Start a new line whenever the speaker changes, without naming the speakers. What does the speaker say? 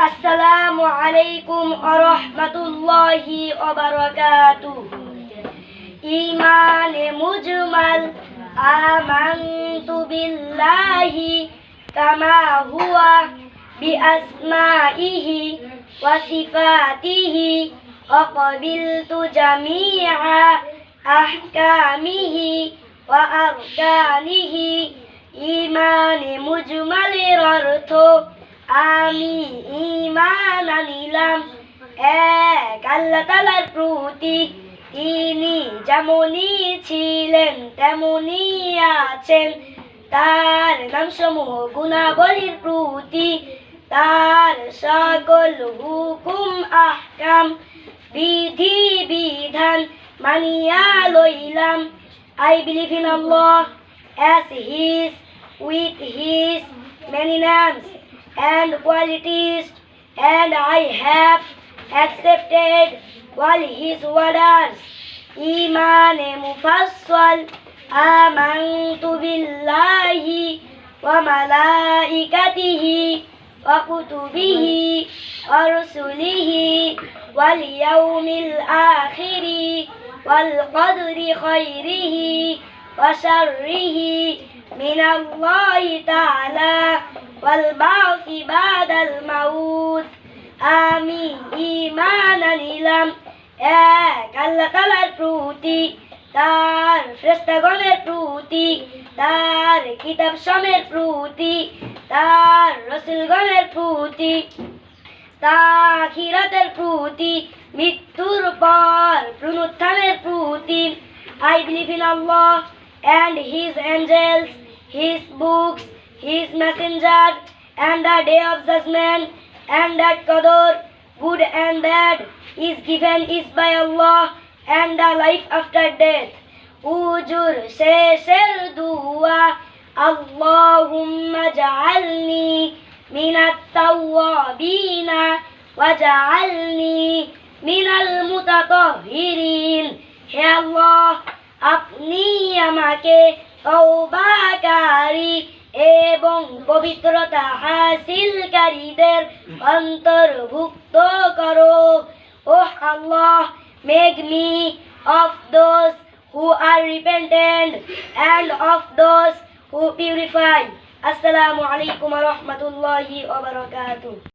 আসসালামু আলাইকুম ওয়া রাহমাতুল্লাহি ওয়া বারাকাতুহু। ঈমানে মুজমাল আমানতু বিল্লাহি কামা হুয়া বিআসমাইহি ওয়া সিফাতিহি ওয়া ক্বাবিলতু জামিআ আহকামিহি ওয়া আরকানিহি। ঈমানে মুজমালের অর্থ আমি ঈমান আনিলাম এক আল্লাহ তাআলার প্রতি, তিনি যেমনই ছিলেন তেমনই আছেন। তার নামসমূহ গুণাবলীর প্রতি, তার সকল হুকুম আহকাম বিধি বিধান মানিয়া লইলাম। I believe in Allah as His, with His many names and qualities, and I have accepted all His orders. Imane mufassal amantu billahi wa malaikatihi wa kutubihi wa rusulihi wal yawmil akhiri wal qadri khairihi wa sharrihi min Allah ta'ala wal ba'thi ba'dal maut। আমি ঈমান আনিলাম এক আল্লাহ তাআলার প্রতি, তার ফেরেশতাগণের প্রতি, তার কিতাব সমূহের প্রতি, তার রাসূলগণের প্রতি, তার আখিরাতের প্রতি, মৃত্যুর পর পুনরুত্থানের প্রতি। I believe in Allah and His angels, His books, His messenger, and the day of judgment, and that qadar, good and bad, is given is by Allah, and the life after death। উজুর শেষের দুয়া, আল্লাহুম্মা জাআলনি মিনাত তাওয়াবিনা ওয়া জাআলনি মিনাল মুতাতাহহিরিন। হে আল্লাহ, আপনি আমাকে তওবাকারী এবং পবিত্রতা হাসিলকারীদের অন্তর্ভুক্ত করো। Oh Allah, make me of those who are repentant and of those who purify. Assalamu alaikum wa rahmatullahi wa barakatuh.